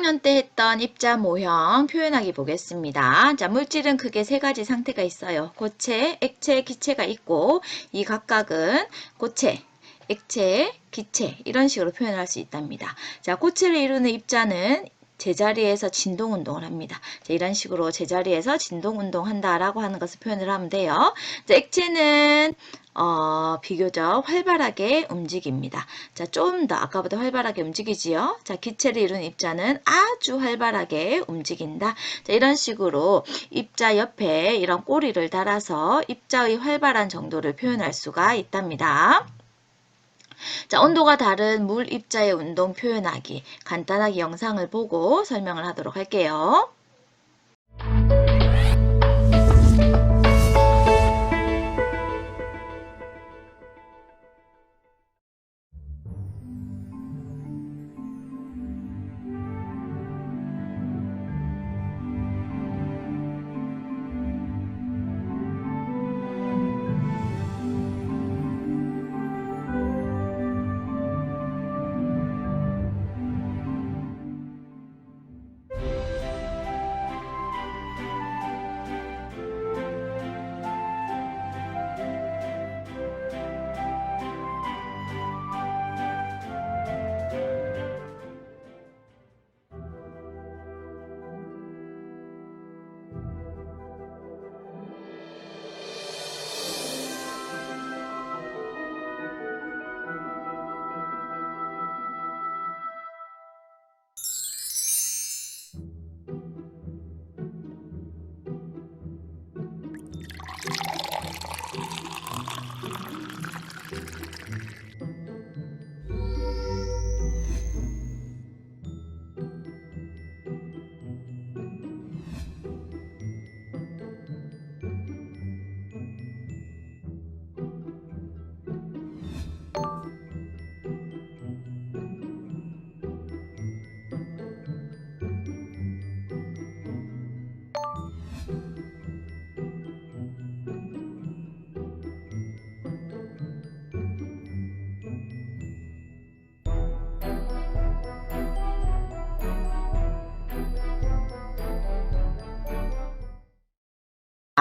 1학년 때 했던 입자 모형 표현하기 보겠습니다. 자, 물질은 크게 세 가지 상태가 있어요. 고체, 액체, 기체가 있고 이 각각은 고체, 액체, 기체 이런 식으로 표현할 수 있답니다. 자, 고체를 이루는 입자는 제자리에서 진동운동을 합니다. 자, 이런 식으로 제자리에서 진동운동한다라고 하는 것을 표현을 하면 돼요. 자, 액체는 비교적 활발하게 움직입니다. 자, 좀 더 아까보다 활발하게 움직이지요. 자, 기체를 이루는 입자는 아주 활발하게 움직인다. 자, 이런 식으로 입자 옆에 이런 꼬리를 달아서 입자의 활발한 정도를 표현할 수가 있답니다. 자, 온도가 다른 물 입자의 운동 표현하기. 간단하게 영상을 보고 설명을 하도록 할게요.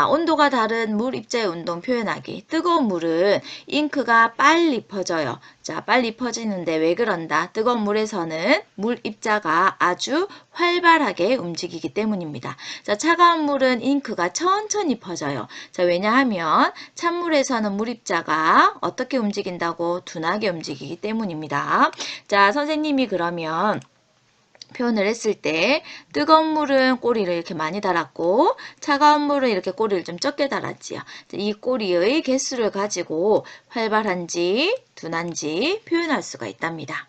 온도가 다른 물 입자의 운동 표현하기. 뜨거운 물은 잉크가 빨리 퍼져요. 자, 빨리 퍼지는데 왜 그런다? 뜨거운 물에서는 물 입자가 아주 활발하게 움직이기 때문입니다. 자, 차가운 물은 잉크가 천천히 퍼져요. 자, 왜냐하면 찬물에서는 물 입자가 어떻게 움직인다고? 둔하게 움직이기 때문입니다. 자, 선생님이 그러면 표현을 했을 때 뜨거운 물은 꼬리를 이렇게 많이 달았고 차가운 물은 이렇게 꼬리를 좀 적게 달았지요. 이 꼬리의 개수를 가지고 활발한지 둔한지 표현할 수가 있답니다.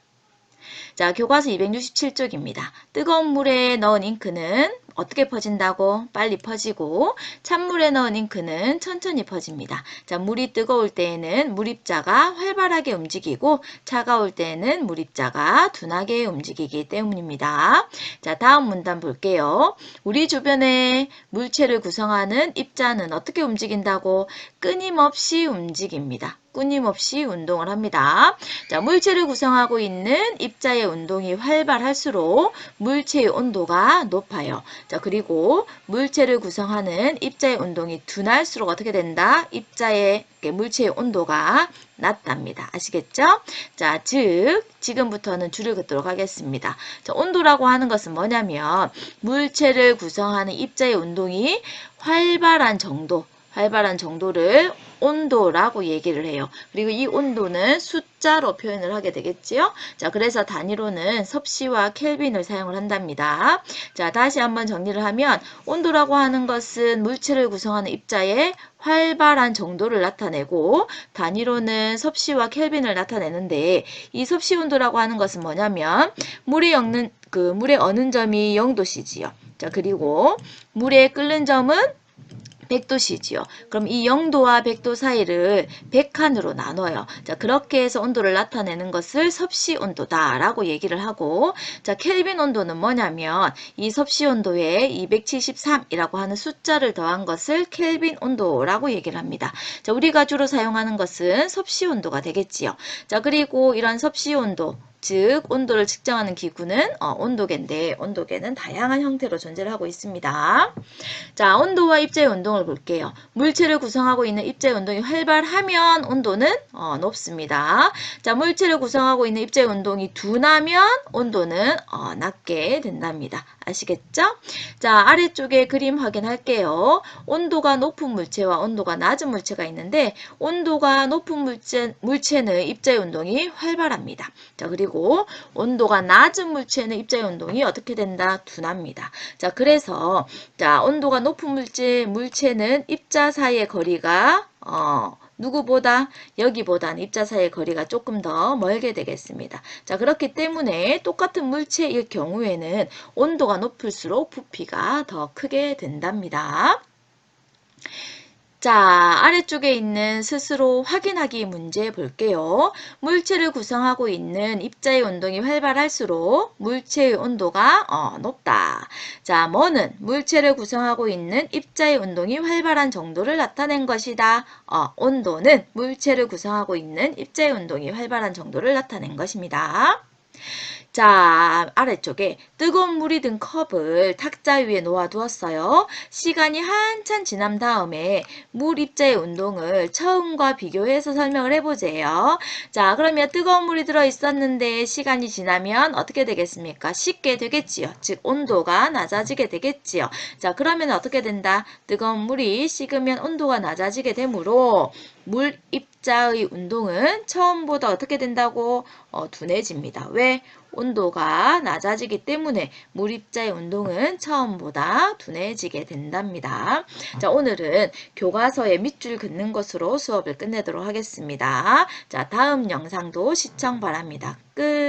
자, 교과서 267쪽입니다. 뜨거운 물에 넣은 잉크는 어떻게 퍼진다고? 빨리 퍼지고 찬물에 넣은 잉크는 천천히 퍼집니다. 자, 물이 뜨거울 때에는 물입자가 활발하게 움직이고 차가울 때에는 물입자가 둔하게 움직이기 때문입니다. 자, 다음 문단 볼게요. 우리 주변의 물체를 구성하는 입자는 어떻게 움직인다고? 끊임없이 움직입니다. 끊임없이 운동을 합니다. 자, 물체를 구성하고 있는 입자의 운동이 활발할수록 물체의 온도가 높아요. 자, 그리고 물체를 구성하는 입자의 운동이 둔할수록 어떻게 된다? 입자의 물체의 온도가 낮답니다. 아시겠죠? 자, 즉 지금부터는 줄을 긋도록 하겠습니다. 자, 온도라고 하는 것은 뭐냐면 물체를 구성하는 입자의 운동이 활발한 정도를 온도라고 얘기를 해요. 그리고 이 온도는 숫자로 표현을 하게 되겠지요. 자, 그래서 단위로는 섭씨와 켈빈을 사용을 한답니다. 자, 다시 한번 정리를 하면 온도라고 하는 것은 물체를 구성하는 입자의 활발한 정도를 나타내고 단위로는 섭씨와 켈빈을 나타내는데 이 섭씨 온도라고 하는 것은 뭐냐면 물에 어는 점이 0도씨지요. 자, 그리고 물에 끓는 점은 100도씨지요. 그럼 이 0도와 100도 사이를 100칸으로 나눠요. 자, 그렇게 해서 온도를 나타내는 것을 섭씨 온도다라고 얘기를 하고, 자, 켈빈 온도는 뭐냐면 이 섭씨 온도에 273이라고 하는 숫자를 더한 것을 켈빈 온도라고 얘기를 합니다. 자, 우리가 주로 사용하는 것은 섭씨 온도가 되겠지요. 자, 그리고 이런 섭씨 온도 즉 온도를 측정하는 기구는 온도계인데 온도계는 다양한 형태로 존재를 하고 있습니다. 자, 온도와 입자의 운동을 볼게요. 물체를 구성하고 있는 입자의 운동이 활발하면 온도는 높습니다. 자, 물체를 구성하고 있는 입자의 운동이 둔하면 온도는 낮게 된답니다. 아시겠죠? 자, 아래쪽에 그림 확인할게요. 온도가 높은 물체와 온도가 낮은 물체가 있는데 온도가 높은 물체는 입자의 운동이 활발합니다. 자, 그리고 온도가 낮은 물체는 입자의 운동이 어떻게 된다? 둔합니다. 자, 그래서 자, 온도가 높은 물체는 입자 사이의 거리가 누구보다 여기보다는 입자 사이의 거리가 조금 더 멀게 되겠습니다. 자, 그렇기 때문에 똑같은 물체일 경우에는 온도가 높을수록 부피가 더 크게 된답니다. 자, 아래쪽에 있는 스스로 확인하기 문제 볼게요. 물체를 구성하고 있는 입자의 운동이 활발할수록 물체의 온도가 높다. 자, 뭐는 물체를 구성하고 있는 입자의 운동이 활발한 정도를 나타낸 것이다. 온도는 물체를 구성하고 있는 입자의 운동이 활발한 정도를 나타낸 것입니다. 자, 아래쪽에 뜨거운 물이 든 컵을 탁자 위에 놓아두었어요. 시간이 한참 지난 다음에 물 입자의 운동을 처음과 비교해서 설명을 해보세요. 자, 그러면 뜨거운 물이 들어있었는데 시간이 지나면 어떻게 되겠습니까? 식게 되겠지요. 즉, 온도가 낮아지게 되겠지요. 자, 그러면 어떻게 된다? 뜨거운 물이 식으면 온도가 낮아지게 되므로 물 입자의 운동은 처음보다 어떻게 된다고? 둔해집니다. 왜? 온도가 낮아지기 때문에 물 입자의 운동은 처음보다 둔해지게 된답니다. 자, 오늘은 교과서에 밑줄 긋는 것으로 수업을 끝내도록 하겠습니다. 자, 다음 영상도 시청 바랍니다. 끝.